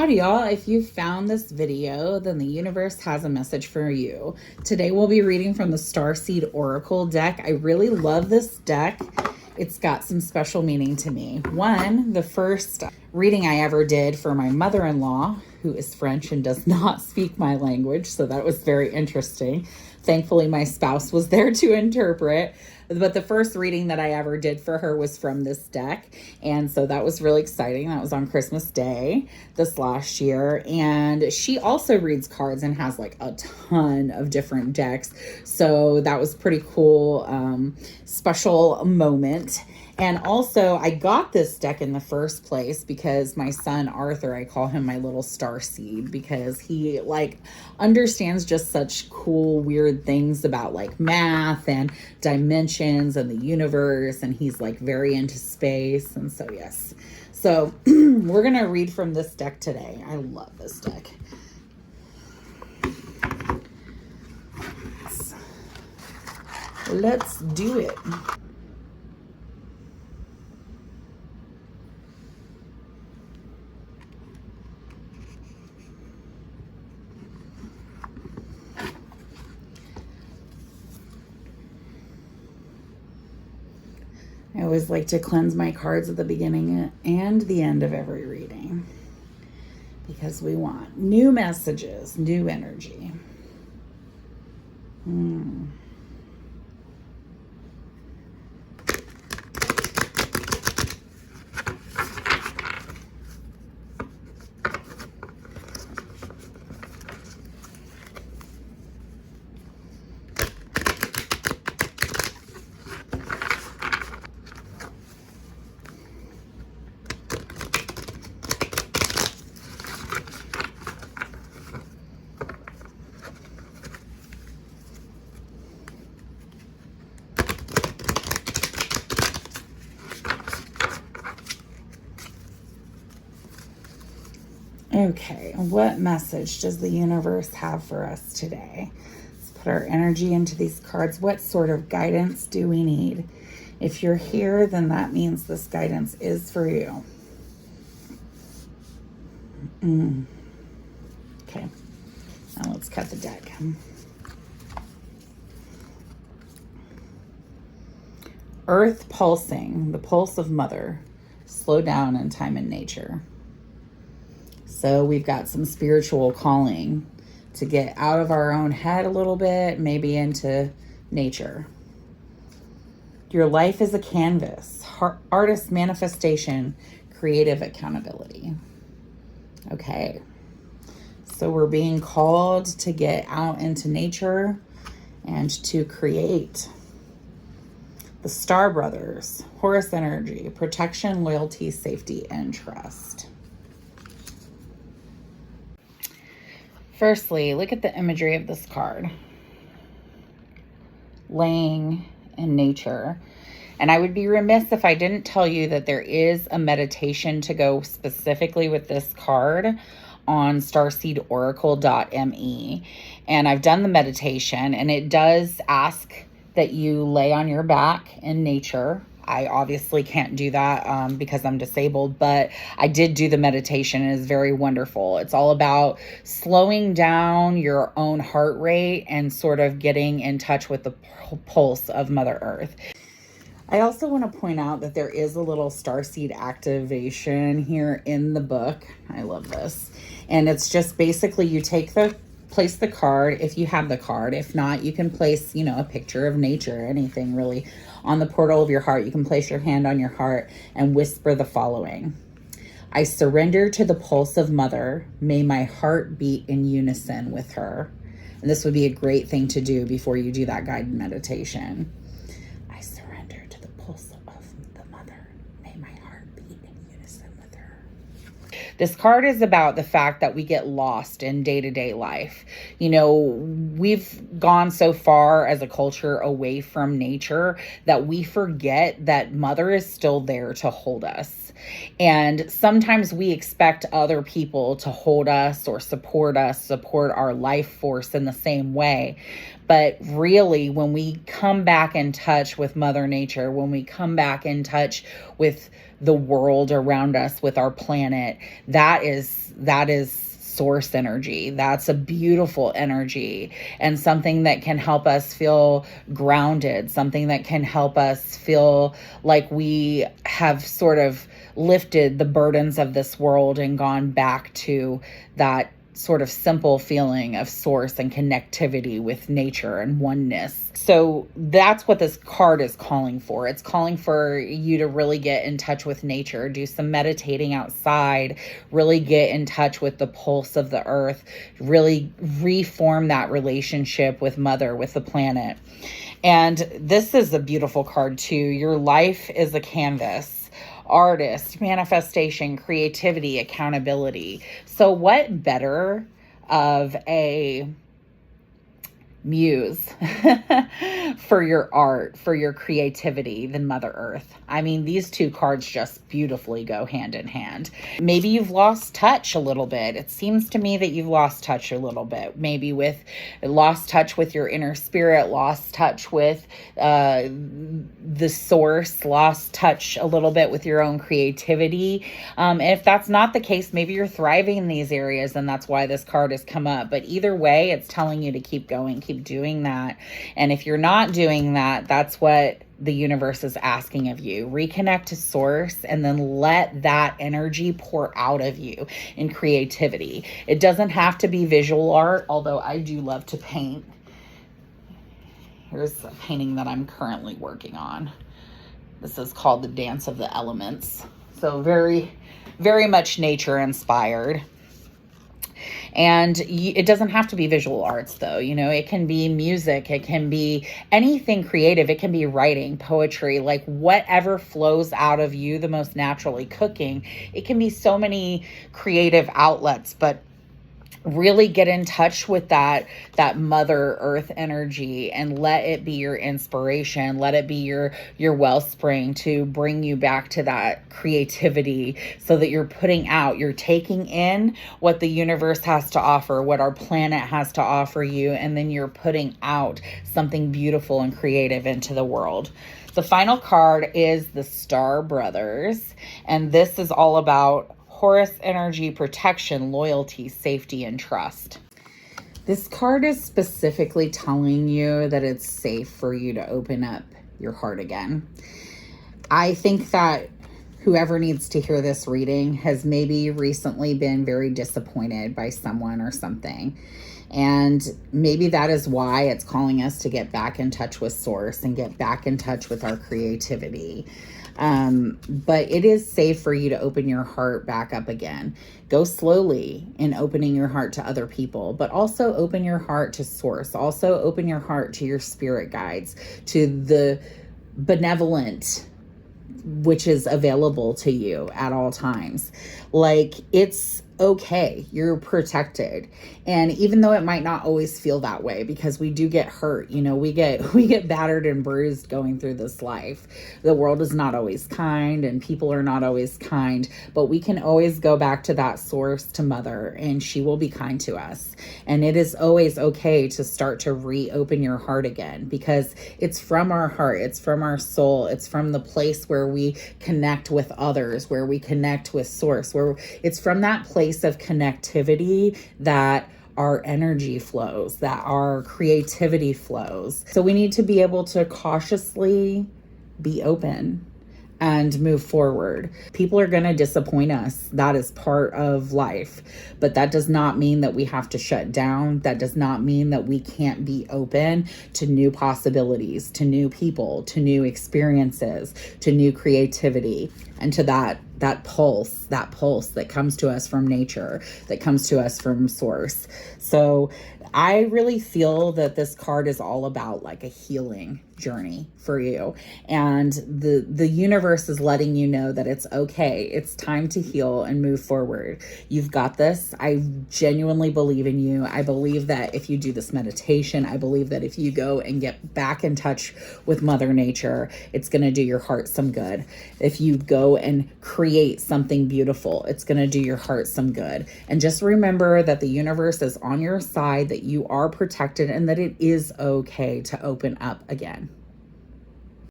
Howdy y'all, if you found this video, then the universe has a message for you. Today we'll be reading from the Starseed Oracle deck. I really love this deck. It's got some special meaning to me. One, the first reading I ever did for my mother-in-law, who is French and does not speak my language, so that was very interesting. Thankfully, my spouse was there to interpret. But the first reading that I ever did for her was from this deck. And so that was really exciting. That was on Christmas Day this last year. And she also reads cards and has like a ton of different decks. So that was pretty cool, special moment. And also, I got this deck in the first place because my son Arthur, I call him my little star seed, because he like understands just such cool, weird things about like math and dimensions and the universe. And he's like very into space. And so, yes. So we're going to read from this deck today. I love this deck. Let's do it. I always like to cleanse my cards at the beginning and the end of every reading because we want new messages, new energy. Okay, what message does the universe have for us today? Let's put our energy into these cards. What sort of guidance do we need? If you're here, then that means this guidance is for you. Okay, now let's cut the deck. Earth pulsing, the pulse of mother. Slow down in time and nature. So we've got some spiritual calling to get out of our own head a little bit, maybe into nature. Your life is a canvas, artist manifestation, creative accountability. Okay, so we're being called to get out into nature and to create. The Star Brothers, Horus energy, protection, loyalty, safety, and trust. Firstly, look at the imagery of this card. Laying in nature. And I would be remiss if I didn't tell you that there is a meditation to go specifically with this card on starseedoracle.me. And I've done the meditation, and it does ask that you lay on your back in nature. I obviously can't do that because I'm disabled, but I did do the meditation, and it's very wonderful. It's all about slowing down your own heart rate and sort of getting in touch with the pulse of Mother Earth. I also want to point out that there is a little starseed activation here in the book. I love this. And it's just basically you place the card if you have the card. If not, you can place, a picture of nature, anything really, on the portal of your heart. You can place your hand on your heart and whisper the following. I surrender to the pulse of Mother. May my heart beat in unison with her. And this would be a great thing to do before you do that guided meditation. I surrender to the pulse of the Mother. May my heart beat in unison with her. This card is about the fact that we get lost in day-to-day life. We've gone so far as a culture away from nature that we forget that Mother is still there to hold us. And sometimes we expect other people to hold us or support our life force in the same way. But really, when we come back in touch with Mother Nature, when we come back in touch with the world around us, with our planet, that is source energy. That's a beautiful energy, and something that can help us feel grounded, something that can help us feel like we have sort of lifted the burdens of this world and gone back to that sort of simple feeling of source and connectivity with nature and oneness. So that's what this card is calling for. It's calling for you to really get in touch with nature, do some meditating outside, really get in touch with the pulse of the earth, really reform that relationship with Mother, with the planet. And this is a beautiful card too. Your life is a canvas. Artist, manifestation, creativity, accountability. So what better of a muse for your art, for your creativity than Mother Earth? I mean, these two cards just beautifully go hand in hand. Maybe you've lost touch a little bit. It seems to me that you've lost touch a little bit. Maybe lost touch with your inner spirit, lost touch with the source, lost touch a little bit with your own creativity. If that's not the case, maybe you're thriving in these areas and that's why this card has come up. But either way, it's telling you to keep going, keep doing that. And if you're not doing that, that's what the universe is asking of you. Reconnect to source and then let that energy pour out of you in creativity. It doesn't have to be visual art, although I do love to paint. Here's a painting that I'm currently working on. This is called The Dance of the Elements. So very, very much nature inspired. And it doesn't have to be visual arts, though. You know, it can be music. It can be anything creative. It can be writing, poetry, like whatever flows out of you the most naturally. Cooking. It can be so many creative outlets, but really get in touch with that Mother Earth energy and let it be your inspiration. Let it be your wellspring to bring you back to that creativity, so that you're putting out, you're taking in what the universe has to offer, what our planet has to offer you, and then you're putting out something beautiful and creative into the world. The final card is the Star Brothers, and this is all about Horus energy, protection, loyalty, safety, and trust. This card is specifically telling you that it's safe for you to open up your heart again. I think that whoever needs to hear this reading has maybe recently been very disappointed by someone or something. And maybe that is why it's calling us to get back in touch with source and get back in touch with our creativity. But it is safe for you to open your heart back up again. Go slowly in opening your heart to other people, but also open your heart to source. Also open your heart to your spirit guides, to the benevolent, which is available to you at all times. Like, it's okay. You're protected. And even though it might not always feel that way, because we do get hurt, you know, we get battered and bruised going through this life. The world is not always kind and people are not always kind, but we can always go back to that source, to Mother, and she will be kind to us. And it is always okay to start to reopen your heart again, because it's from our heart, it's from our soul, it's from the place where we connect with others, where we connect with source, where it's from that place of connectivity that our energy flows, that our creativity flows. So we need to be able to cautiously be open and move forward. People are going to disappoint us. That is part of life. But that does not mean that we have to shut down. That does not mean that we can't be open to new possibilities, to new people, to new experiences, to new creativity, and to that pulse that comes to us from nature, that comes to us from source. So I really feel that this card is all about like a healing journey for you. And the universe is letting you know that it's okay. It's time to heal and move forward. You've got this. I genuinely believe in you. I believe that if you do this meditation, I believe that if you go and get back in touch with Mother Nature, it's going to do your heart some good. If you go and create create something beautiful. It's going to do your heart some good. And just remember that the universe is on your side, that you are protected, and that it is okay to open up again.